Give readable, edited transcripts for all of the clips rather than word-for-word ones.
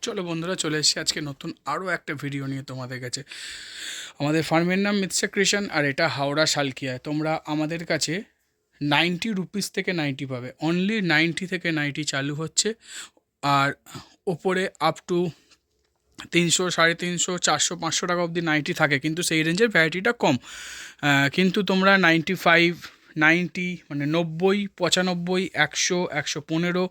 চলো বন্ধুরা, চলে এসেছি আজকে নতুন আরও একটা ভিডিও নিয়ে তোমাদের কাছে। আমাদের ফার্মের নাম মিতসা ক্রিয়েশন, আর এটা হাওড়া শালকিয়ায়। তোমরা আমাদের কাছে 90 রুপিস থেকে 90 পাবে, অনলি 90 থেকে 90 চালু হচ্ছে। আর ওপরে আপ টু 300, 350, 400, 500 টাকা অবধি 90 থাকে, কিন্তু সেই রেঞ্জের ভ্যারাইটিটা কম। কিন্তু তোমরা 95, 90 মানে 90, 95, 100, 115,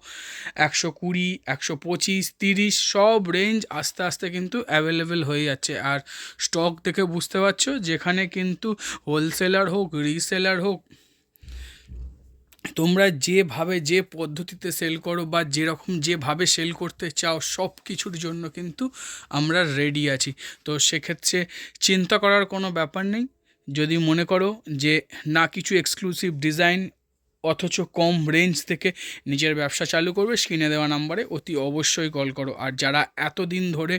120, 125, 30 সব রেঞ্জ আস্তে আস্তে কিন্তু অ্যাভেলেবেল হয়ে যাচ্ছে। আর স্টক দেখে বুঝতে পারছো, যেখানে কিন্তু হোলসেলার হোক, রিসেলার হোক, তোমরা যেভাবে যে পদ্ধতিতে সেল করো বা যেরকম যেভাবে সেল করতে চাও, সব কিছুর জন্য কিন্তু আমরা রেডি আছি। তো সেক্ষেত্রে চিন্তা করার কোনো ব্যাপার নেই। যদি মনে করো যে না, কিছু এক্সক্লুসিভ ডিজাইন অথচ কম রেঞ্জ থেকে নিজের ব্যবসা চালু করবে, স্ক্রিনে দেওয়া নাম্বারে অতি অবশ্যই কল করো। আর যারা এতদিন ধরে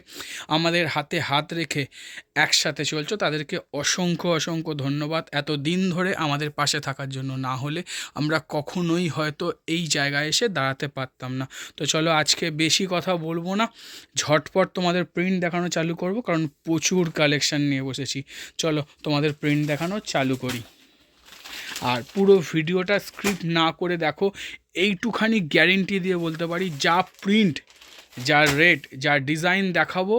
আমাদের হাতে হাত রেখে একসাথে চলছো, তাদেরকে অসংখ্য অসংখ্য ধন্যবাদ এতদিন ধরে আমাদের পাশে থাকার জন্য। না হলে আমরা কখনোই হয়তো এই জায়গায় এসে দাঁড়াতে পারতাম না। তো চলো, আজকে বেশি কথা বলবো না, ঝটপট তোমাদের প্রিন্ট দেখানো চালু করব, কারণ প্রচুর কালেকশান নিয়ে বসেছি। চলো তোমাদের প্রিন্ট দেখানো চালু করি। আর পুরো ভিডিওটা স্ক্রিপ্ট না করে দেখো, এইটুখানি গ্যারেন্টি দিয়ে বলতে পারি, যা প্রিন্ট, যা রেট, যা ডিজাইন দেখাবো,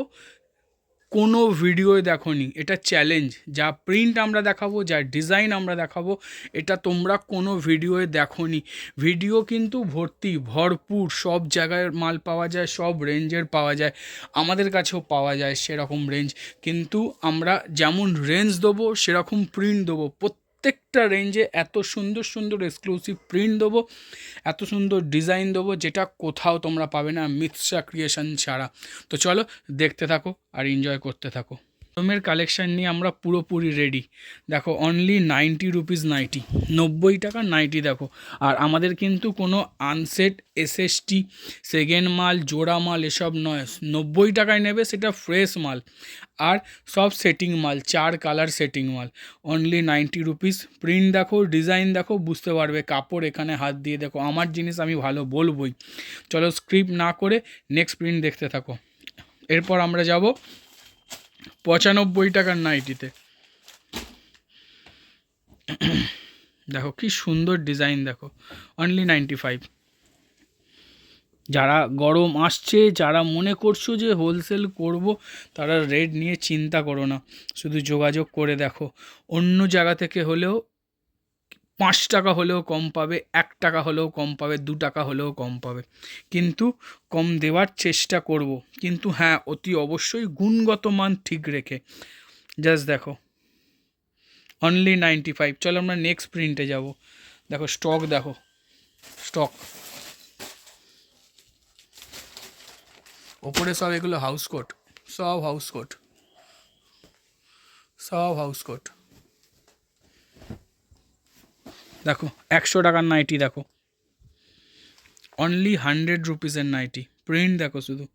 কোনো ভিডিওয় দেখোনি। এটা চ্যালেঞ্জ। যা প্রিন্ট আমরা দেখাবো, যা ডিজাইন আমরা দেখাবো, এটা তোমরা কোনো ভিডিওয় দেখোনি। ভিডিও কিন্তু ভর্তি, ভরপুর, সব জায়গায় মাল পাওয়া যায়, সব রেঞ্জের পাওয়া যায়, আমাদের কাছেও পাওয়া যায় সেরকম রেঞ্জ। কিন্তু আমরা যেমন রেঞ্জ দেবো, সেরকম প্রিন্ট দেবো। প্রত্যেকটা রেঞ্জে এত সুন্দর সুন্দর এক্সক্লুসিভ প্রিন্ট দেবো, এত সুন্দর ডিজাইন দেবো, যেটা কোথাও তোমরা পাবে না মিতসা ক্রিয়েশন ছাড়া। তো চলো দেখতে থাকো আর এনজয় করতে থাকো। গরমের কালেকশান নিয়ে আমরা পুরোপুরি রেডি। দেখো, অনলি 90 রুপিস নাইটি, 90 টাকা নাইটি। দেখো, আর আমাদের কিন্তু কোনো আনসেট এসএসটি সেকেন্ড মাল, জোড়া মাল এসব নয়। 90 টাকায় নেবে, সেটা ফ্রেশ মাল। আর সব সেটিং মাল, 4 কালার সেটিং মাল, অনলি 90 রুপিস। প্রিন্ট দেখো, ডিজাইন দেখো, বুঝতে পারবে। কাপড় এখানে হাত দিয়ে দেখো, আমার জিনিস আমি ভালো বলবই। চলো স্ক্রিপ্ট না করে নেক্সট প্রিন্ট দেখতে থাকো। এরপর আমরা যাব 95 টাকার নাইটিতে। দেখো কি সুন্দর ডিজাইন, দেখো, অনলি 95। যারা গরম আসছে, যারা মনে করছো যে হোলসেল করব, তারা রেট নিয়ে চিন্তা করো না, শুধু যোগাযোগ করে দেখো। অন্য জায়গা থেকে হলেও 5 টাকা হলেও কম পাবে, 1 টাকা হলেও কম পাবে, 2 টাকা হলেও কম পাবে, কিন্তু কম দেওয়ার চেষ্টা করব। কিন্তু হ্যাঁ, অতি অবশ্যই গুণগত মান ঠিক রেখে। জাস্ট দেখো, অনলি 95। চলো আমরা নেক্সট প্রিন্টে যাব। দেখো স্টক, দেখো স্টক, ওপরে সব এগুলো হাউস কোট, সব হাউস কোট, সব হাউস কোট। দেখো 100 টাকার নাইটি, দেখো অনলি 100 রুপিসের নাইটি। প্রিন্ট দেখো, শুধু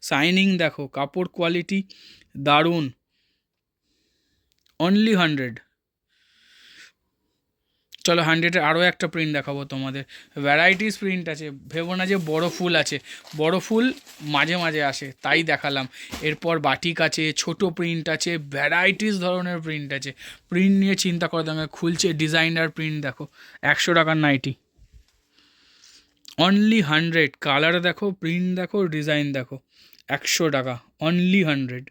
শাইনিং দেখো, কাপড় কোয়ালিটি দারুণ, অনলি 100। চলো 100-এর আরও একটা প্রিন্ট দেখাবো তোমাদের। ভ্যারাইটিস প্রিন্ট আছে, ভেবো না যে বড় ফুল আছে। বড় ফুল মাঝে মাঝে আসে, তাই দেখালাম। এরপর বাটিক আছে, ছোট প্রিন্ট আছে, ভ্যারাইটিস ধরনের প্রিন্ট আছে। প্রিন্ট নিয়ে চিন্তা করে দাম, খুলছে ডিজাইনার প্রিন্ট। দেখো 100 টাকার নাইটি, অনলি 100। কালার দেখো, প্রিন্ট দেখো, ডিজাইন দেখো, 100 টাকা, অনলি 100।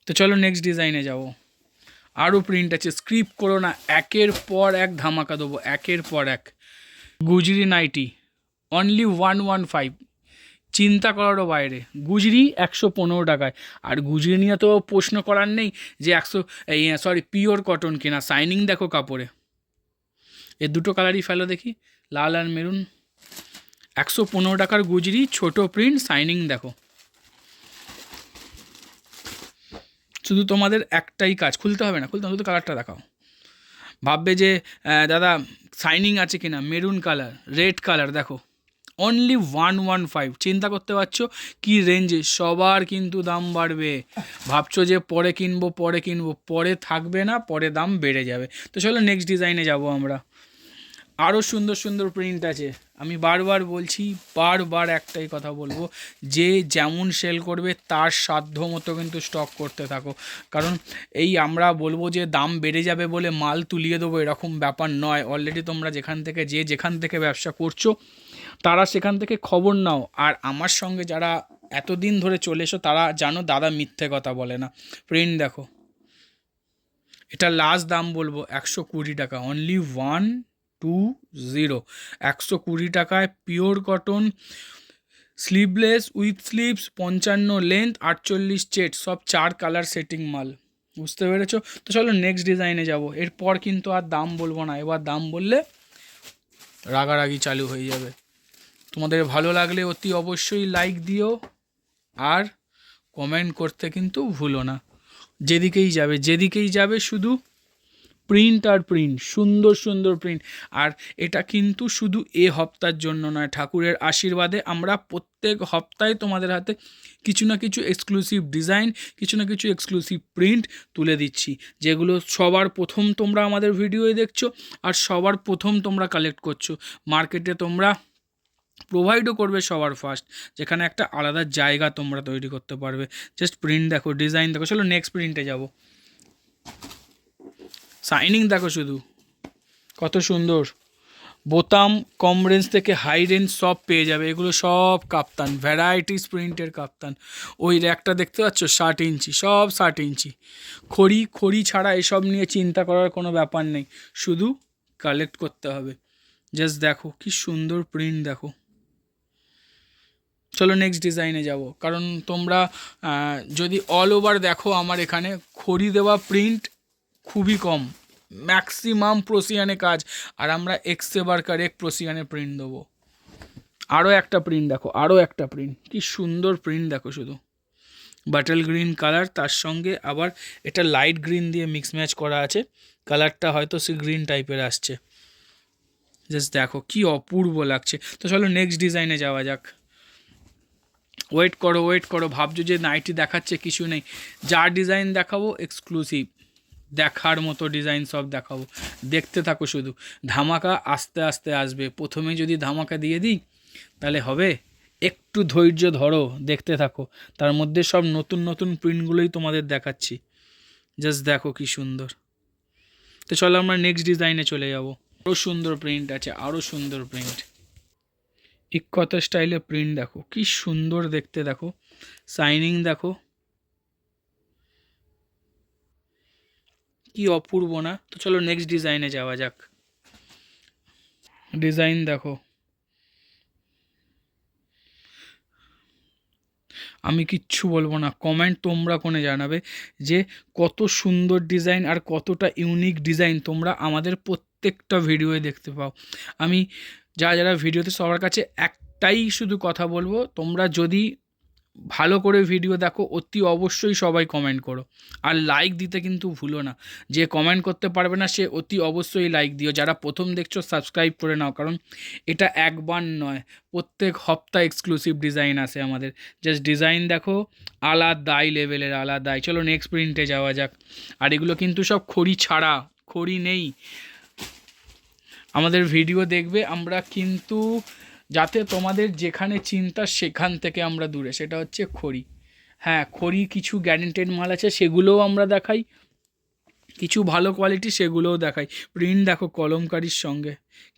তো চলো নেক্সট ডিজাইনে যাবো। আরও প্রিন্ট আছে, স্ক্রিপ্ট করো না, একের পর এক ধামাকা দেবো, একের পর এক। গুজরি নাইটি, অনলি 115, চিন্তা করারও বাইরে। গুজরি 115 টাকায়। আর গুজরি নিয়ে তো প্রশ্ন করার নেই যে পিওর কটন কিনা। শাইনিং দেখো কাপড়ে, এর দুটো কালারই ফেলো দেখি, লাল আর মেরুন। 115 টাকার গুজরি, ছোটো প্রিন্ট, শাইনিং দেখো। শুধু তোমাদের একটাই কাজ, খুলতে হবে না, শুধু কালারটা দেখাও। ভাববে যে দাদা শাইনিং আছে কিনা, মেরুন কালার, রেড কালার, দেখো অনলি 115। চিন্তা করতে পারছো কি রেঞ্জে? সবার কিন্তু দাম বাড়বে। ভাবছো যে পরে কিনবো, পরে থাকবে না, পরে দাম বেড়ে যাবে। তো চলো নেক্সট ডিজাইনে যাব আমরা। আরও সুন্দর সুন্দর প্রিন্ট আছে। আমি বারবার বলছি, বারবার একটাই কথা বলবো, যে যেমন সেল করবে তার সাধ্য মতো কিন্তু স্টক করতে থাকো। কারণ এই আমরা বলবো যে দাম বেড়ে যাবে বলে মাল তুলিয়ে দেবো, এরকম ব্যাপার নয়। অলরেডি তোমরা যেখান থেকে ব্যবসা করছো তারা সেখান থেকে খবর নাও। আর আমার সঙ্গে যারা এতদিন ধরে চলে এসো তারা জানো দাদা মিথ্যে কথা বলে না। প্রিন্ট দেখো, এটা লাস্ট দাম বলবো 120 টাকা, অনলি 120, 120 টাকায় pure cotton, sleeveless with sleeves, 55 length, 48 চেট, সব 4 কালার সেটিং মাল। বুঝতে পেরেছো? তো চলো নেক্সট ডিজাইনে যাব। এরপর কিন্তু আর দাম বলবো না, এবার দাম বললে রাগারাগি চালু হয়ে যাবে। তোমাদের ভালো লাগলে অতি অবশ্যই লাইক দিও, আর কমেন্ট করতে কিন্তু ভুলো না। যেদিকেই যাবে শুধু প্রিন্ট আর প্রিন্ট, সুন্দর সুন্দর প্রিন্ট। আর এটা কিন্তু শুধু হপ্তার জন্য নয়, ঠাকুরের আশীর্বাদে আমরা প্রত্যেক হপ্তায় তোমাদের হাতে কিছু না কিছু এক্সক্লুসিভ ডিজাইন, কিছু না কিছু এক্সক্লুসিভ প্রিন্ট তুলে দিচ্ছি, যেগুলো সবার প্রথম তোমরা আমাদের ভিডিওয়ে দেখছো আর সবার প্রথম তোমরা কালেক্ট করছো। মার্কেটে তোমরা প্রোভাইডও করবে সবার ফার্স্ট, যেখানে একটা আলাদা জায়গা তোমরা তৈরি করতে পারবে। জাস্ট প্রিন্ট দেখো, ডিজাইন দেখো। চলো নেক্সট প্রিন্টে যাব। শাইনিং দেখো শুধু, কত সুন্দর। বোতাম কম রেঞ্জ থেকে হাই রেঞ্জ সব পেয়ে যাবে। এগুলো সব কাপ্তান, ভ্যারাইটিস প্রিন্টের কাপ্তান। ওই র্যাকটা দেখতে পাচ্ছ, 60 ইঞ্চি, সব 60 ইঞ্চি। খড়ি ছাড়া এসব নিয়ে চিন্তা করার কোনো ব্যাপার নেই, শুধু কালেক্ট করতে হবে। জাস্ট দেখো কি সুন্দর প্রিন্ট দেখো। চলো নেক্সট ডিজাইনে যাব। কারণ তোমরা যদি অল ওভার দেখো আমার এখানে খড়ি দেওয়া প্রিন্ট খুবই কম, ম্যাক্সিমাম প্রোসিয়ানে কাজ। আর আমরা এক্সেবারকার এক প্রোসিয়ানে প্রিন্ট দেবো। আরও একটা প্রিন্ট দেখো, আরও একটা প্রিন্ট, কি সুন্দর প্রিন্ট দেখো শুধু। বাটল গ্রিন কালার, তার সঙ্গে আবার এটা লাইট গ্রিন দিয়ে মিক্স ম্যাচ করা আছে। কালারটা হয়তো সে গ্রিন টাইপের আসছে। জাস্ট দেখো কি অপূর্ব লাগছে। তো চলো নেক্সট ডিজাইনে যাওয়া যাক। ওয়েট করো, ভাবছো যে নাইটি দেখাচ্ছে, কিছু নেই। যা ডিজাইন দেখাবো এক্সক্লুসিভ, দেখার মতো ডিজাইন সব দেখাবো। দেখতে থাকো শুধু, ধামাকা আস্তে আস্তে আসবে। প্রথমে যদি ধামাকা দিয়ে দিই তাহলে হবে? একটু ধৈর্য ধরো, দেখতে থাকো। তার মধ্যে সব নতুন নতুন প্রিন্টগুলোই তোমাদের দেখাচ্ছি। জাস্ট দেখো কি সুন্দর। তো চলো আমরা নেক্সট ডিজাইনে চলে যাব। আরও সুন্দর প্রিন্ট আছে, আরও সুন্দর প্রিন্ট। ইকতা স্টাইলে প্রিন্ট দেখো কি সুন্দর দেখতে, দেখো শাইনিং দেখো কি অপূর্ব না। তো চলো নেক্সট ডিজাইনে যাওয়া যাক। ডিজাইন দেখো, আমি কিচ্ছু বলবো না, কমেন্ট তোমরা কোনে জানাবে যে কত সুন্দর ডিজাইন আর কতটা ইউনিক ডিজাইন তোমরা আমাদের প্রত্যেকটা ভিডিওয়ে দেখতে পাও। আমি যারা ভিডিওতে সবার কাছে একটাই শুধু কথা বলবো, তোমরা যদি ভালো করে ভিডিও দেখো অতি অবশ্যই সবাই কমেন্ট করো, আর লাইক দিতে কিন্তু ভুলো না। যে কমেন্ট করতে পারবে না সে অতি অবশ্যই লাইক দিও। যারা প্রথম দেখছো সাবস্ক্রাইব করে নাও, কারণ এটা একবার নয়, প্রত্যেক হপ্তাহ এক্সক্লুসিভ ডিজাইন আসে আমাদের। জাস্ট ডিজাইন দেখো, আলাদাই লেভেলের, আলাদাই। চলো নেক্সট প্রিন্টে যাওয়া যাক। আর এগুলো কিন্তু সব খড়ি ছাড়া, খড়ি নেই। আমাদের ভিডিও দেখবে আমরা কিন্তু, যাতে তোমাদের যেখানে চিন্তা সেখান থেকে আমরা দূরে, সেটা হচ্ছে খড়ি। হ্যাঁ, খড়ি কিছু গ্যারেন্টেড মাল আছে, সেগুলোও আমরা দেখাই, কিছু ভালো কোয়ালিটি সেগুলোও দেখাই। প্রিন্ট দেখো কলমকারির সঙ্গে,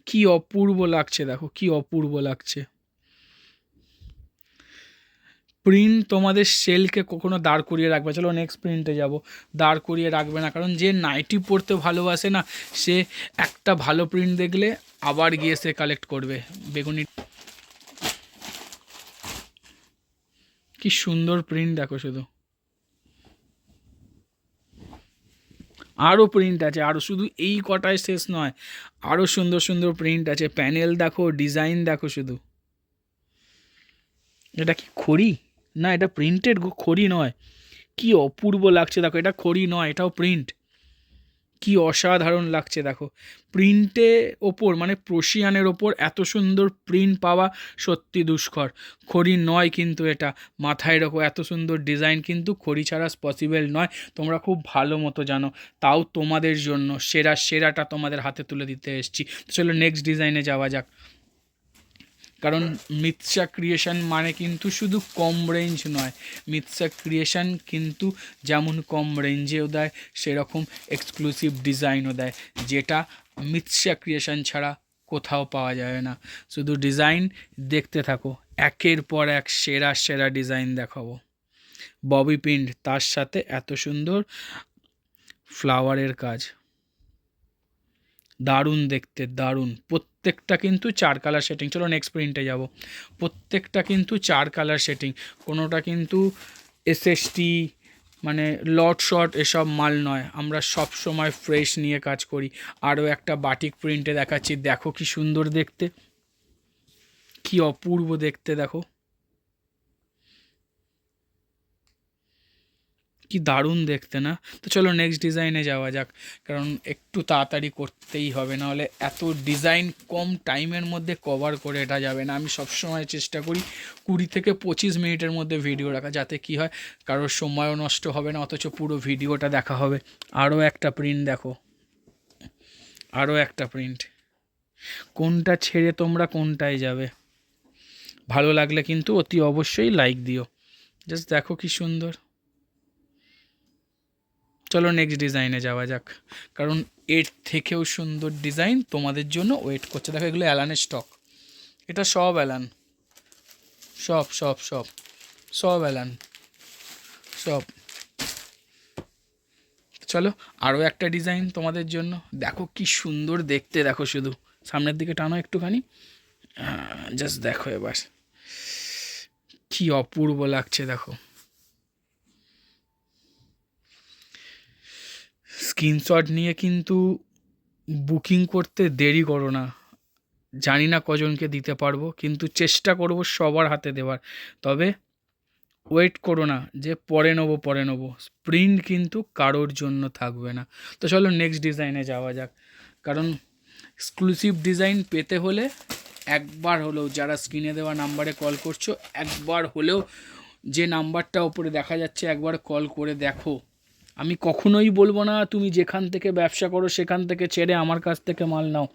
কি অপূর্ব লাগছে, দেখো কি অপূর্ব লাগছে। প্রিন্ট তোমাদের সেলকে কখনো দাঁড় করিয়ে রাখবে। চলো নেক্সট প্রিন্টে যাব। দাঁড় করিয়ে রাখবে না, কারণ যে নাইটি পরতে ভালোবাসে না, সে একটা ভালো প্রিন্ট দেখলে আবার গিয়ে সে কালেক্ট করবে। বেগুনি, কি সুন্দর প্রিন্ট দেখো শুধু। আরও প্রিন্ট আছে, আরও, শুধু এই কটায় শেষ নয়, আরও সুন্দর সুন্দর প্রিন্ট আছে। প্যানেল দেখো, ডিজাইন দেখো শুধু। এটা কি খড়ি? না, এটা প্রিন্টেড, খড়ি নয়। কি অপূর্ব লাগছে দেখো, এটা খড়ি নয়, এটাও প্রিন্ট। কি অসাধারণ লাগছে দেখো। প্রিন্টে ওপর মানে প্রশিয়ানের ওপর এত সুন্দর প্রিন্ট পাওয়া সত্যি দুষ্কর। খড়ি নয় কিন্তু এটা, মাথায় রাখো এত সুন্দর ডিজাইন কিন্তু খড়ি ছাড়া পসিবল নয়, তোমরা খুব ভালো মতো জানো। তাও তোমাদের জন্য সেরাটা তোমাদের হাতে তুলে দিতে এসেছি। চলো নেক্সট ডিজাইনে যাওয়া যাক। কারণ মিতসা ক্রিয়েশন মানে কিন্তু শুধু কম রেঞ্জ নয়, মিতসা ক্রিয়েশন কিন্তু যেমন কম রেঞ্জেও দেয় সেরকম এক্সক্লুসিভ ডিজাইনও দেয়, যেটা মিতসা ক্রিয়েশন ছাড়া কোথাও পাওয়া যায় না। শুধু ডিজাইন দেখতে থাকো, একের পর এক সেরা ডিজাইন দেখাবো। ববি পিন, তার সাথে এত সুন্দর ফ্লাওয়ারের কাজ, দারুণ দেখতে, দারুণ। প্রত্যেকটা কিন্তু 4 কালার সেটিং। চলো নেক্সট প্রিন্টে যাব। প্রত্যেকটা কিন্তু 4 কালার সেটিং, কোনোটা কিন্তু এসএসটি মানে লট শট এসব মাল নয়, আমরা সব সময় ফ্রেশ নিয়ে কাজ করি। আরও একটা বাটিক প্রিন্টে দেখাচ্ছি, দেখো কি সুন্দর দেখতে, কি অপূর্ব দেখতে দেখো, কি দারুণ দেখতে না? তো চলো নেক্সট ডিজাইনে যাওয়া যাক, কারণ একটু তাড়াতাড়ি করতেই হবে, নাহলে এত ডিজাইন কম টাইমের মধ্যে কভার করে এটা যাবে না। আমি সবসময় চেষ্টা করি 20 থেকে 25 মিনিটের মধ্যে ভিডিও রাখা, যাতে কি হয় কারোর সময়ও নষ্ট হবে না, অথচ পুরো ভিডিওটা দেখা হবে। আরও একটা প্রিন্ট দেখো, আরও একটা প্রিন্ট, কোনটা ছেড়ে তোমরা কোনটায় যাবে? ভালো লাগলে কিন্তু অতি অবশ্যই লাইক দিও। জাস্ট দেখো কি সুন্দর। চলো নেক্সট ডিজাইনে যাওয়া যাক, কারণ এর থেকেও সুন্দর ডিজাইন তোমাদের জন্য ওয়েট করছে। দেখো এগুলো অ্যালানের স্টক, এটা সব অ্যালান, সব সব সব সব অ্যালান, সব। চলো আরও একটা ডিজাইন তোমাদের জন্য, দেখো কি সুন্দর দেখতে, দেখো শুধু সামনের দিকে টানো একটুখানি, জাস্ট দেখো এবার কি অপূর্ব লাগছে দেখো। স্ক্রিনশট নিয়ে কিন্তু বুকিং করতে দেরি করো না, জানি না কজনকে দিতে পারবো, কিন্তু চেষ্টা করব সবার হাতে দেওয়ার। তবে ওয়েট করো না যে পরে নেবো, প্রিন্ট কিন্তু কারোর জন্য থাকবে না। তো চলো নেক্সট ডিজাইনে যাওয়া যাক, কারণ এক্সক্লুসিভ ডিজাইন পেতে হলে একবার হলেও, যারা স্ক্রিনে দেওয়া নাম্বারে কল করছো, একবার হলেও যে নাম্বারটা ওপরে দেখা যাচ্ছে একবার কল করে দেখো। আমি কখনোই বলবো না তুমি যেখান থেকে ব্যবসা করো সেখান থেকে ছেড়ে আমার কাছ থেকে মাল নাও,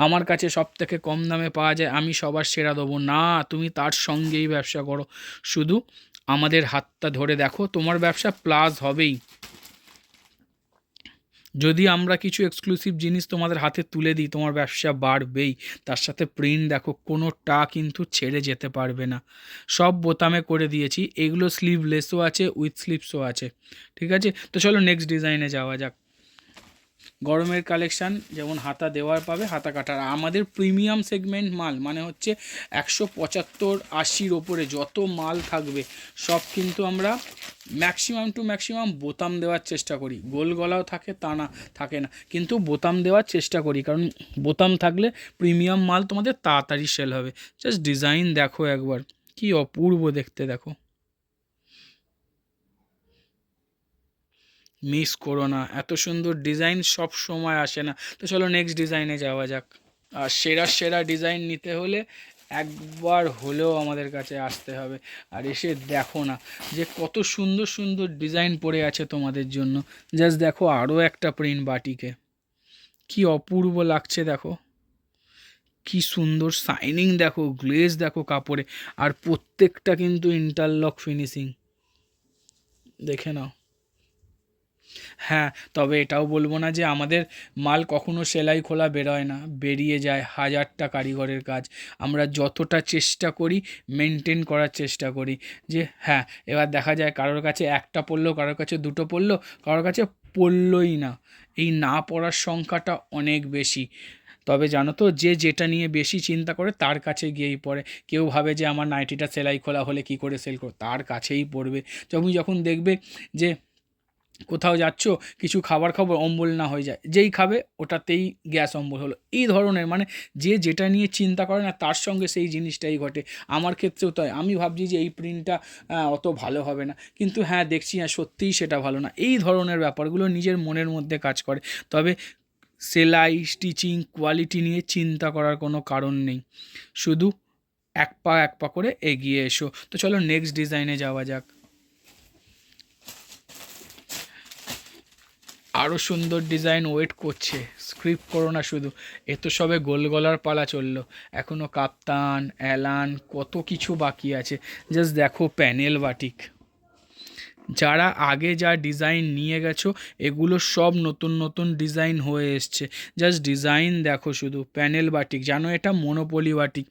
আমার কাছে সব থেকে কম দামে পাওয়া যায়, আমি সবার সেরা দেবো না, তুমি তার সঙ্গেই ব্যবসা করো। শুধু আমাদের হাতটা ধরে দেখো, তোমার ব্যবসা প্লাস হবেই। যদি আমরা কিছু এক্সক্লুসিভ জিনিস তোমাদের হাতে তুলে দিই, তোমার ব্যবসা বাড়বেই। তার সাথে প্রিন্ট দেখো, কোনোটা কিন্তু ছেড়ে যেতে পারবে না, সব বোতামে করে দিয়েছি। এগুলো স্লিভলেসও আছে, উইথ স্লিভসও আছে, ঠিক আছে? তো চলো নেক্সট ডিজাইনে যাওয়া যাক। গরমের কালেকশান, যেমন হাতা দেওয়ার পাবে, হাতা কাটার। আমাদের প্রিমিয়াম সেগমেন্ট মাল মানে হচ্ছে 175-80-র ওপরে যত মাল থাকবে সব কিন্তু আমরা ম্যাক্সিমাম টু ম্যাক্সিমাম বোতাম দেওয়ার চেষ্টা করি। গোল গলাও থাকে তা না, থাকে না, কিন্তু বোতাম দেওয়ার চেষ্টা করি, কারণ বোতাম থাকলে প্রিমিয়াম মাল তোমাদের তাড়াতাড়ি সেল হবে। জাস্ট ডিজাইন দেখো একবার, কি অপূর্ব দেখতে দেখো, মিস করো না, এত সুন্দর ডিজাইন সব সময় আসে না। তো চলো নেক্সট ডিজাইনে যাওয়া যাক। আর সেরা ডিজাইন নিতে হলে একবার হলেও আমাদের কাছে আসতে হবে, আর এসে দেখো না যে কত সুন্দর সুন্দর ডিজাইন পড়ে আছে তোমাদের জন্য। জাস্ট দেখো আরও একটা প্রিন্ট বাটিকে, কি অপূর্ব লাগছে দেখো, কি সুন্দর শাইনিং দেখো, গ্লেজ দেখো কাপড়ে, আর প্রত্যেকটা কিন্তু ইন্টারলক ফিনিশিং, দেখে নাও। হ্যাঁ, তবে এটাও বলবো না যে আমাদের মাল কখনো সেলাই খোলা বেরোয় না, বেরিয়ে যায়, হাজারটা কারিগরের কাজ। আমরা যতটা চেষ্টা করি মেনটেন করার চেষ্টা করি, যে হ্যাঁ এবার দেখা যায় কারোর কাছে একটা পড়লো, কারোর কাছে দুটো পড়লো, কারোর কাছে পড়লোই না। এই না পড়ার সংখ্যাটা অনেক বেশি। তবে জানো তো, যে যেটা নিয়ে বেশি চিন্তা করে তার কাছে গিয়েই পড়ে। কেউ ভাবে যে আমার নাইটিটা সেলাই খোলা হলে কি করে সেল করো, তার কাছেই পড়বে। তুমি যখন দেখবে যে কোথাও যাচ্ছ, কিছু খাবার খাবো, অম্বল না হয়ে যায়, যেই খাবে ওটাতেই গ্যাস অম্বল হলো, এই ধরনের মানে যে যেটা নিয়ে চিন্তা করে না তার সঙ্গে সেই জিনিসটাই ঘটে। আমার ক্ষেত্রেও তাই, আমি ভাবছি যে এই প্রিন্টটা অত ভালো হবে না, কিন্তু হ্যাঁ দেখছি হ্যাঁ সত্যিই সেটা ভালো না। এই ধরনের ব্যাপারগুলো নিজের মনের মধ্যে কাজ করে। তবে সেলাই, স্টিচিং, কোয়ালিটি নিয়ে চিন্তা করার কোনো কারণ নেই, শুধু এক পা এক পা করে এগিয়ে এসো। তো চলো নেক্সট ডিজাইনে যাওয়া যাক। আরও সুন্দর ডিজাইন ওয়েট করছে, স্ক্রিপ্ট করো না শুধু। এ তো সবে গোল গলার পালা চললো, এখনও কাপ্তান, অ্যালান, কত কিছু বাকি আছে। জাস্ট দেখো প্যানেল বাটিক, যারা আগে যা ডিজাইন নিয়ে গেছো এগুলো সব নতুন নতুন ডিজাইন হয়ে এসছে। জাস্ট ডিজাইন দেখো শুধু, প্যানেল বাটিক, জানো এটা মনোপলি বাটিক,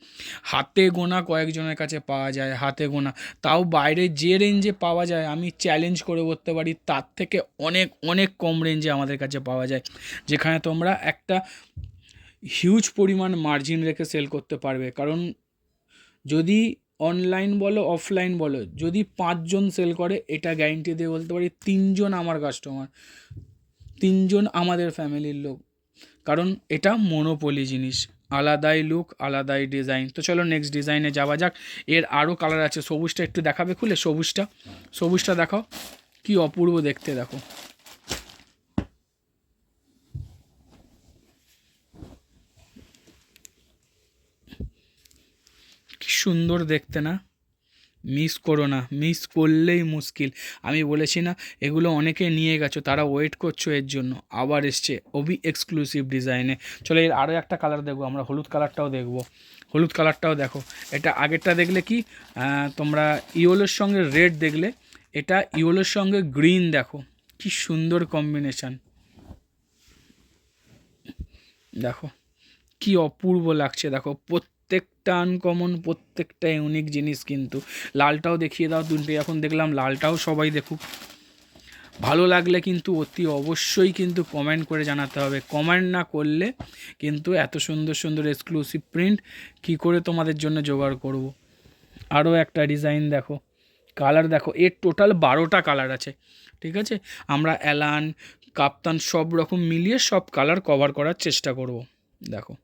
হাতে গোনা কয়েকজনের কাছে পাওয়া যায়, হাতে গোনা। তাও বাইরে যে রেঞ্জে পাওয়া যায় আমি চ্যালেঞ্জ করে বলতে পারি তার থেকে অনেক অনেক কম রেঞ্জে আমাদের কাছে পাওয়া যায়, যেখানে তোমরা একটা হিউজ পরিমাণ মার্জিন রেখে সেল করতে পারবে। কারণ যদি অনলাইন বলো অফলাইন বলো, যদি 5 জন সেল করে, এটা গ্যারেন্টি দিয়ে বলতে পারি 3 জন আমার কাস্টমার, 3 জন আমাদের ফ্যামিলির লোক। কারণ এটা মনোপলি জিনিস, আলাদাই লুক, আলাদাই ডিজাইন। তো চলো নেক্সট ডিজাইনে যাওয়া যাক। এর আরও কালার আছে, সবুজটা একটু দেখাবে খুলে, সবুজটা, সবুজটা দেখাও, কি অপূর্ব দেখতে দেখো, কি সুন্দর দেখতে না? মিস করো না, মিস করলেই মুশকিল। আমি বলেছি না এগুলো অনেকে নিয়ে গেছো, তারা ওয়েট করছো এর জন্য, আবার এসছে ওবি এক্সক্লুসিভ ডিজাইনে। চলো এর আরও একটা কালার দেখবো আমরা, হলুদ কালারটাও দেখবো, হলুদ কালারটাও দেখো। এটা আগেরটা দেখলে কি তোমরা ইয়েলোর সঙ্গে রেড দেখলে, এটা ইয়েলোর সঙ্গে গ্রিন দেখো, কি সুন্দর কম্বিনেশান, দেখো কি অপূর্ব লাগছে। দেখো প্রত্যেকটা আনকমন, প্রত্যেকটা ইউনিক জিনিস। কিন্তু লালটাও দেখিয়ে দাও, দুটো এখন দেখলাম, লালটাও সবাই দেখুক। ভালো লাগলে কিন্তু অতি অবশ্যই কিন্তু কমেন্ট করে জানাতে হবে, কমেন্ট না করলে কিন্তু এত সুন্দর সুন্দর এক্সক্লুসিভ প্রিন্ট কি করে তোমাদের জন্য জোগাড় করব। আরও একটা ডিজাইন দেখো, কালার দেখো, এর টোটাল 12টা কালার আছে, ঠিক আছে? আমরা অ্যালান, কাপ্তান সব রকম মিলিয়ে সব কালার কভার করার চেষ্টা করব। দেখো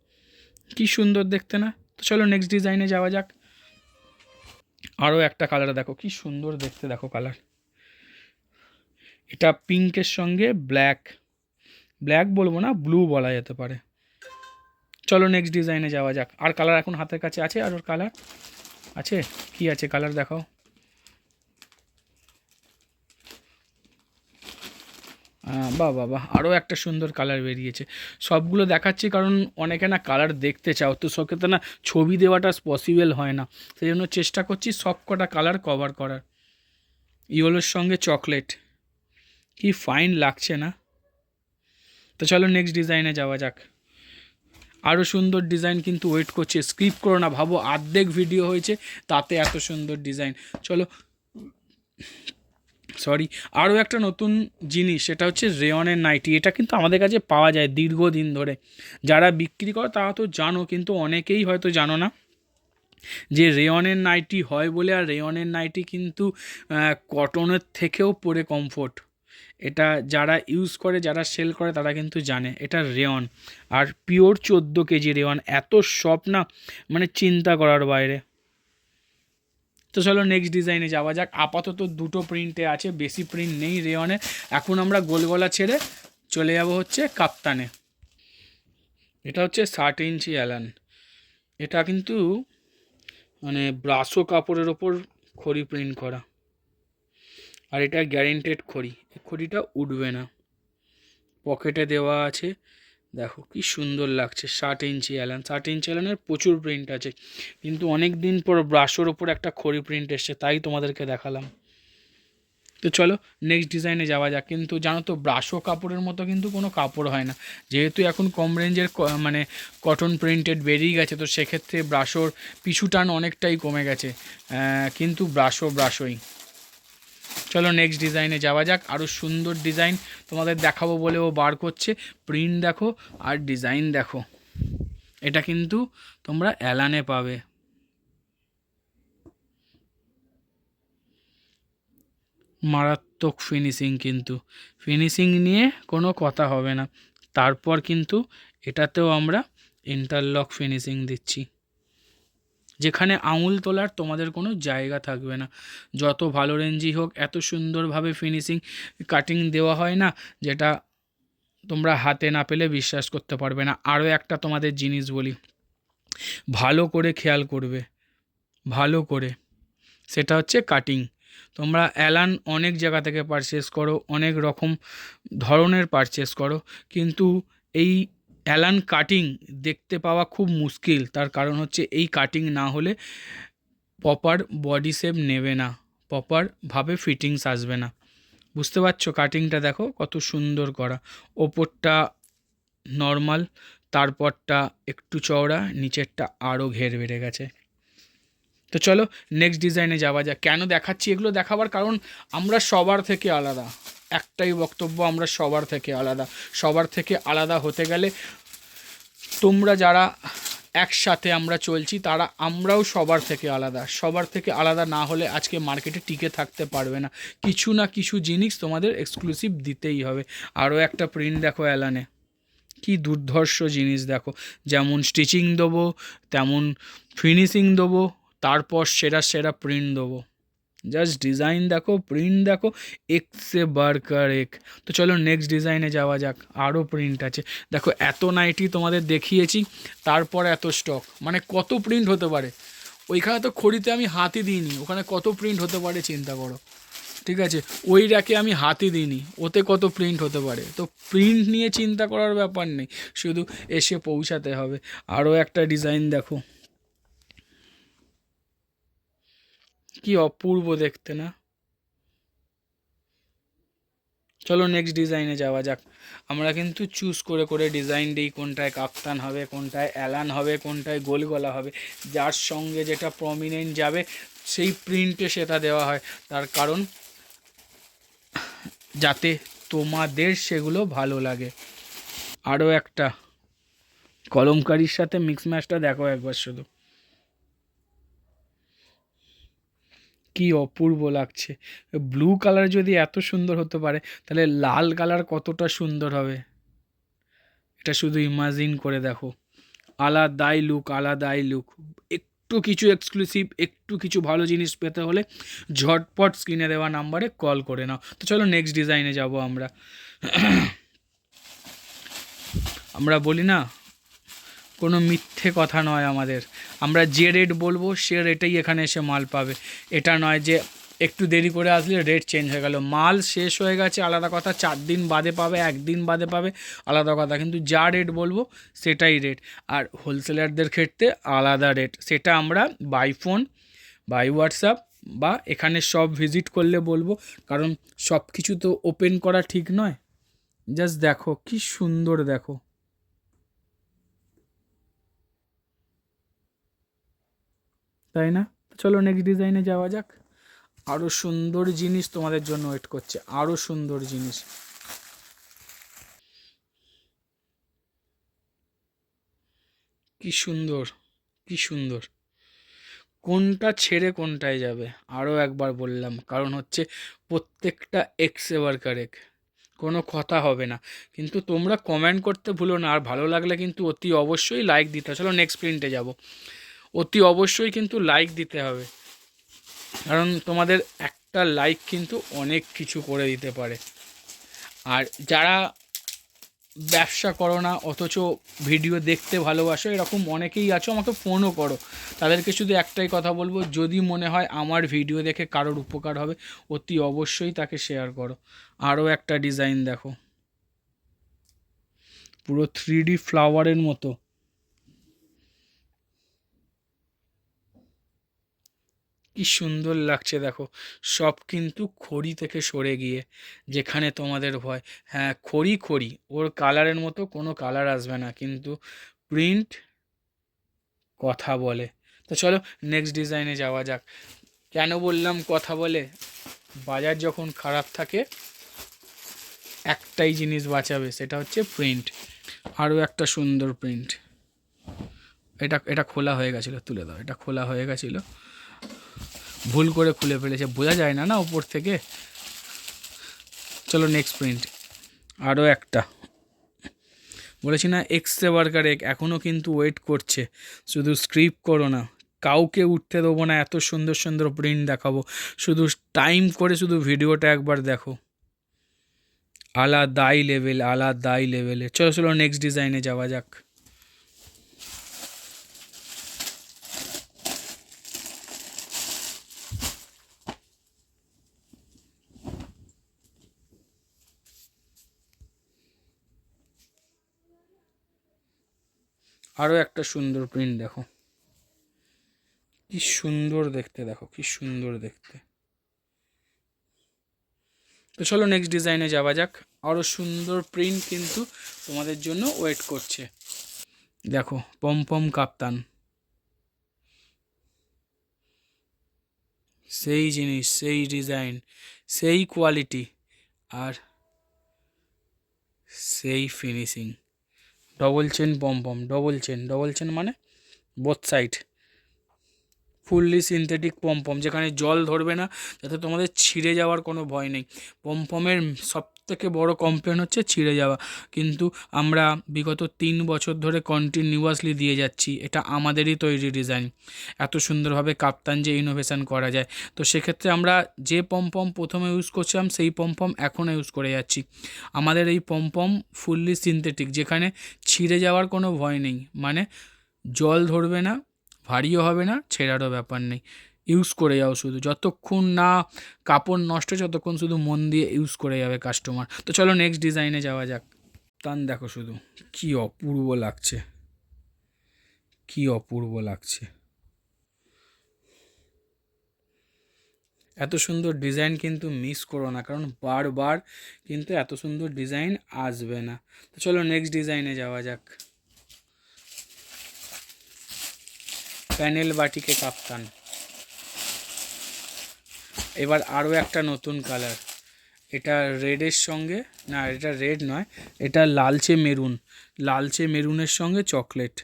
কি সুন্দর দেখতে না? তো চলো নেক্সট ডিজাইনে যাওয়া যাক। আরও একটা কালার দেখো, কি সুন্দর দেখতে দেখো কালার, এটা পিঙ্কের সঙ্গে ব্ল্যাক, ব্ল্যাক বলবো না, ব্লু বলা যেতে পারে। চলো নেক্সট ডিজাইনে যাওয়া যাক। আর কালার এখন হাতের কাছে আছে? আর ওর কালার আছে? কি আছে কালার দেখাও। বাহ বাহ বাহ, আরও একটা সুন্দর কালার বেরিয়েছে। সবগুলো দেখাচ্ছি কারণ অনেকে না কালার দেখতে চাও, তো সেক্ষেত্রে না ছবি দেওয়াটা পসিবল হয় না, সেই জন্য চেষ্টা করছি সব কটা কালার কভার করার। ইয়েলোর সঙ্গে চকলেট, কি ফাইন লাগছে না? তো চলো নেক্সট ডিজাইনে যাওয়া যাক। আরও সুন্দর ডিজাইন কিন্তু ওয়েট করছে, স্কিপ করো না, ভাবো অর্ধেক ভিডিও হয়েছে তাতে এত সুন্দর ডিজাইন। চলো সরি, আরও একটা নতুন জিনিস, সেটা হচ্ছে রেয়নের নাইটি। এটা কিন্তু আমাদের কাছে পাওয়া যায় দীর্ঘদিন ধরে, যারা বিক্রি করে তারা তো জানো, কিন্তু অনেকেই হয়তো জানো না যে রেয়নের নাইটি হয় বলে। আর রেয়নের নাইটি কিন্তু কটনের থেকেও পরে কমফোর্ট। এটা যারা ইউজ করে, যারা সেল করে তারা কিন্তু জানে এটা রেয়ন, আর পিওর 14 কেজি রেয়ন, এত সফট না মানে চিন্তা করার বাইরে। তো চলো নেক্সট ডিজাইনে যাওয়া যাক। আপাতত দুটো প্রিন্টে আছে, বেশি প্রিন্ট নেই রেয়নে। এখন আমরা গোলগলা ছেড়ে চলে যাব হচ্ছে কাপ্তানে। এটা হচ্ছে 60 ইঞ্চি অ্যালান, এটা কিন্তু মানে ব্রাশো কাপড়ের ওপর খড়ি প্রিন্ট করা, আর এটা গ্যারেন্টেড খড়ি, এই খড়িটা উঠবে না, পকেটে দেওয়া আছে। দেখো কি সুন্দর লাগছে, 60 ইঞ্চি অ্যালান। 60 ইঞ্চি অ্যালানের প্রচুর প্রিন্ট আছে, কিন্তু অনেক দিন পর ব্রাশোর ওপর একটা খড়ি প্রিন্ট এসছে, তাই তোমাদেরকে দেখালাম। তো চলো নেক্সট ডিজাইনে যাওয়া যাক। কিন্তু জানো তো ব্রাশো কাপড়ের মতো কিন্তু কোনো কাপড় হয় না, যেহেতু এখন কম রেঞ্জের মানে কটন প্রিন্টেড বেরিয়ে গেছে, তো সেক্ষেত্রে ব্রাশোর পিছু টান অনেকটাই কমে গেছে, কিন্তু ব্রাশোই। চলো নেক্সট ডিজাইনে যাওয়া যাক। আরও সুন্দর ডিজাইন তোমাদের দেখাবো বলে ও বার করছে, প্রিন্ট দেখো আর ডিজাইন দেখো। এটা কিন্তু তোমরা অ্যালানে পাবে। মারাত্মক ফিনিশিং, কিন্তু ফিনিশিং নিয়ে কোনো কথা হবে না। তারপর কিন্তু এটাতেও আমরা ইন্টারলক ফিনিশিং দিচ্ছি, যেখানে আঙুল তোলার তোমাদের কোনো জায়গা থাকবে না। যত ভালো রেঞ্জই হোক, এত সুন্দরভাবে ফিনিশিং কাটিং দেওয়া হয় না, যেটা তোমরা হাতে না পেলে বিশ্বাস করতে পারবে না। আরও একটা তোমাদের জিনিস বলি, ভালো করে খেয়াল করবে, ভালো করে, সেটা হচ্ছে কাটিং। তোমরা অ্যালান অনেক জায়গা থেকে পারচেস করো, অনেক রকম ধরনের পারচেস করো, কিন্তু এই অ্যালান কাটিং দেখতে পাওয়া খুব মুশকিল। তার কারণ হচ্ছে এই কাটিং না হলে প্রপার বডি শেপ নেবে না, প্রপারভাবে ফিটিংস আসবে না। বুঝতে পারছো? কাটিংটা দেখো কত সুন্দর করা, ওপরটা নর্মাল, তারপরটা একটু চওড়া, নিচেরটা আরও ঘের বেড়ে গেছে। তো চলো নেক্সট ডিজাইনে যাওয়া যাক। কেন দেখাচ্ছি এগুলো? দেখাবার কারণ আমরা সবার থেকে আলাদা, একটাই বক্তব্য, আমরা সবার থেকে আলাদা। সবার থেকে আলাদা হতে গেলে তোমরা যারা একসাথে আমরা চলছি, তারা আমরাও সবার থেকে আলাদা। সবার থেকে আলাদা না হলে আজকে মার্কেটে টিকে থাকতে পারবে না। কিছু না কিছু জিনিস তোমাদের এক্সক্লুসিভ দিতেই হবে। আরও একটা প্রিন্ট দেখো অ্যালানে, কি দুর্ধর্ষ জিনিস দেখো। যেমন স্টিচিং দেবো, তেমন ফিনিশিং দেবো, তারপর সেরা সেরা প্রিন্ট দেবো। জাস্ট ডিজাইন দেখো, প্রিন্ট দেখো, এক সে বারকার এক। তো চলো নেক্সট ডিজাইনে যাওয়া যাক। আরও প্রিন্ট আছে দেখো। এত নাইটি তোমাদের দেখিয়েছি, তারপর এত স্টক, মানে কত প্রিন্ট হতে পারে। ওইখানে তো খড়িতে আমি হাতই দিইনি, ওখানে কত প্রিন্ট হতে পারে চিন্তা করো। ঠিক আছে, ওই র্যাকে আমি হাতই দিইনি, ওতে কত প্রিন্ট হতে পারে। তো প্রিন্ট নিয়ে চিন্তা করার ব্যাপার নেই, শুধু এসে পৌঁছাতে হবে। আরও একটা ডিজাইন দেখো, কি অপূর্ব দেখতে না? চলো নেক্সট ডিজাইনে যাওয়া যাক। আমরা কিন্তু চুজ করে করে ডিজাইন দিই, কোনটায় কাপ্তান হবে, কোনটায় অ্যালান হবে, কোনটায় গোল গলা হবে। যার সঙ্গে যেটা প্রমিনেন্ট যাবে সেই প্রিন্টে সেটা দেওয়া হয়, তার কারণ যাতে তোমাদের সেগুলো ভালো লাগে। আরও একটা কলমকারির সাথে মিক্স ম্যাচটা দেখো একবার শুধু, কি অপূর্ব লাগছে। ব্লু কালার যদি এত সুন্দর হতে পারে, তাহলে লাল কালার কতটা সুন্দর হবে, এটা শুধু ইমাজিন করে দেখো। আলাদাই লুক, আলাদাই লুক। একটু কিছু এক্সক্লুসিভ, একটু কিছু ভালো জিনিস পেতে হলে ঝটপট স্ক্রিনে দেওয়া নাম্বারে কল করে নাও। তো চলো নেক্সট ডিজাইনে যাব আমরা। আমরা বলি না, কোনো মিথ্যে কথা নয় আমাদের। আমরা যে রেট বলবো সে রেটেই এখানে এসে মাল পাবে। এটা নয় যে একটু দেরি করে আসলে রেট চেঞ্জ হয়ে গেল। মাল শেষ হয়ে গেছে আলাদা কথা, 4 দিন বাদে পাবে, 1 দিন বাদে পাবে, আলাদা কথা, কিন্তু যা রেট বলবো সেটাই রেট। আর হোলসেলারদের ক্ষেত্রে আলাদা রেট, সেটা আমরা বাই ফোন, বাই হোয়াটসঅ্যাপ বা এখানে সব ভিজিট করলে বলবো। কারণ সব কিছু তো ওপেন করা ঠিক নয়। জাস্ট দেখো কি সুন্দর, দেখো, তাই না? চলো নেক্সট ডিজাইনে যাওয়া যাক। আরও সুন্দর জিনিস তোমাদের জন্য ওয়েট করছে, আরও সুন্দর জিনিস। কি সুন্দর, কি সুন্দর। কোনটা ছেড়ে কোনটায় যাবে আরও একবার বললাম, কারণ হচ্ছে প্রত্যেকটা এক্স এবার কারেক্ট, কোনো কথা হবে না। কিন্তু তোমরা কমেন্ট করতে ভুলো না, আর ভালো লাগলে কিন্তু অতি অবশ্যই লাইক দিতে হবে। চলো নেক্সট প্রিন্টে যাব। অতি অবশ্যই কিন্তু লাইক দিতে হবে, কারণ তোমাদের একটা লাইক কিন্তু অনেক কিছু করে দিতে পারে। আর যারা ব্যবসা করো না অথচ ভিডিও দেখতে ভালোবাসো, এরকম অনেকেই আছো, আমাকে ফোনও করো। তাদেরকে শুধু একটাই কথা বলবো, যদি মনে হয় আমার ভিডিও দেখে কারোর উপকার হবে, অতি অবশ্যই তাকে শেয়ার করো। আরও একটা ডিজাইন দেখো, পুরো 3D ফ্লাওয়ারের মতো, কি সুন্দর লাগছে দেখো। সব কিন্তু খড়ি থেকে সরে গিয়ে, যেখানে তোমাদের ভয়, হ্যাঁ খড়ি খড়ি, ওর কালারের মতো কোনো কালার আসবে না, কিন্তু প্রিন্ট কথা বলে। তো চলো নেক্সট ডিজাইনে যাওয়া যাক। কেন বললাম কথা বলে? বাজার যখন খারাপ থাকে একটাই জিনিস বাঁচাবে, সেটা হচ্ছে প্রিন্ট। আরও একটা সুন্দর প্রিন্ট, এটা এটা খোলা হয়ে গেছিলো, তুলে দাও, এটা খোলা হয়ে গেছিলো, ভুল করে খুলে ফেলেছে, বোঝা যায় না না উপর থেকে। চলো নেক্সট প্রিন্ট, আরও একটা। বলেছি না এক্সরে ওয়ার্কার এখনও কিন্তু ওয়েট করছে, শুধু স্ক্রিপ্ট করো না, কাউকে উঠতে দেবো না, এত সুন্দর সুন্দর প্রিন্ট দেখাবো, শুধু টাইম করে শুধু ভিডিওটা একবার দেখো, আলাদাই লেভেল, আলাদাই লেভেলে। চলো চলো নেক্সট ডিজাইনে যাওয়া যাক। আরও একটা সুন্দর প্রিন্ট দেখো, কি সুন্দর দেখতে, দেখো কি সুন্দর দেখতে। তো চলো নেক্সট ডিজাইনে যাওয়া যাক, আরও সুন্দর প্রিন্ট কিন্তু তোমাদের জন্য ওয়েট করছে। দেখো পমপম কাপ্তান, সেই জিনিস, সেই ডিজাইন, সেই কোয়ালিটি, আর সেই finishing. Double chain pompom, double chain মানে both side, fully synthetic pompom, যেখানে জল ধরবে না, যাতে তোমাদের ছিঁড়ে যাওয়ার কোনো ভয় নেই। পমপমের সবথেকে বড় কমপ্লেন হচ্ছে ছিঁড়ে যাওয়া, কিন্তু আমরা বিগত 3 বছর ধরে কন্টিনিউয়াসলি দিয়ে যাচ্ছি, এটা আমাদেরই তৈরি ডিজাইন। এত সুন্দরভাবে কাপ্তান যে ইনোভেশন করা যায়, তো সেক্ষেত্রে আমরা যে পমপম প্রথমে ইউজ করছিলাম সেই পমপম এখনও ইউজ করে যাচ্ছি। আমাদের এই পমপম ফুললি সিনথেটিক, যেখানে ছিঁড়ে যাওয়ার কোনো ভয় নেই, মানে জল ধরবে না, ভারীও হবে না, ছেঁড়ারও ব্যাপার নেই। ইউজ করে যাও শুধু, যতক্ষণ না কাপড় নষ্ট ততক্ষণ শুধু মন দিয়ে ইউজ করে যাবে কাস্টমার। তো চলো নেক্সট ডিজাইনে যাওয়া যাক। টান দেখো শুধু, কি অপূর্ব লাগছে, কি অপূর্ব লাগছে। এত সুন্দর ডিজাইন কিন্তু মিস করো না, কারণ বারবার কিন্তু এত সুন্দর ডিজাইন আসবে না। তো চলো নেক্সট ডিজাইনে যাওয়া যাক। প্যানেল বাটিকে কাপ্তান, এবার আরও একটা নতুন কালার, এটা রেডের সঙ্গে, না এটা রেড নয়, এটা লালচে মেরুন, লালচে মেরুনের সঙ্গে চকলেট।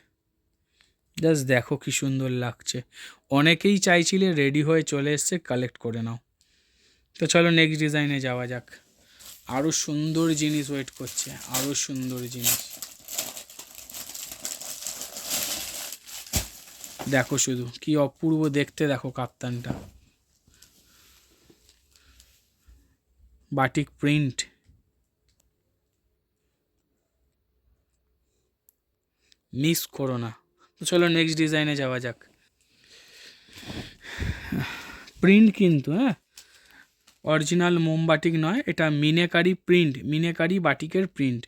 জাস্ট দেখো কি সুন্দর লাগছে। অনেকেই চাইছিলে, রেডি হয়ে চলে এসছে, কালেক্ট করে নাও। তো চলো নেক্সট ডিজাইনে যাওয়া যাক, আরও সুন্দর জিনিস ওয়েট করছে, আরও সুন্দর জিনিস। দেখো শুধু কি অপূর্ব দেখতে, দেখো কাপ্তানটা, বাটিক প্রিন্ট, মিস করো না। তো চলো নেক্সট ডিজাইনে যাওয়া যাক। প্রিন্ট কিন্তু অরিজিনাল মোমবাটিক নয়, এটা মিনেকারি প্রিন্ট, মিনেকারি বাটিকের প্রিন্ট।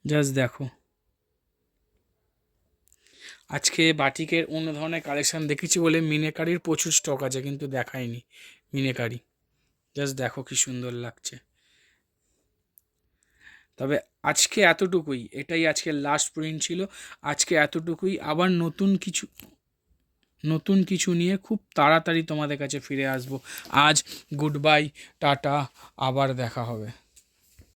জাস্ট দেখো, আজকে বাটিকের অন্য ধরনের কালেকশান দেখেছি বলে মিনেকারির প্রচুর স্টক আছে, কিন্তু দেখায়নি মিনেকারি। জাস্ট দেখো কি সুন্দর লাগছে। তবে আজকে এতটুকুই, এটাই আজকে লাস্ট প্রিন্ট ছিল, আজকে এতটুকুই। আবার নতুন কিছু নিয়ে খুব তাড়াতাড়ি তোমাদের কাছে ফিরে আসবো। আজ গুড বাই, টাটা, আবার দেখা হবে।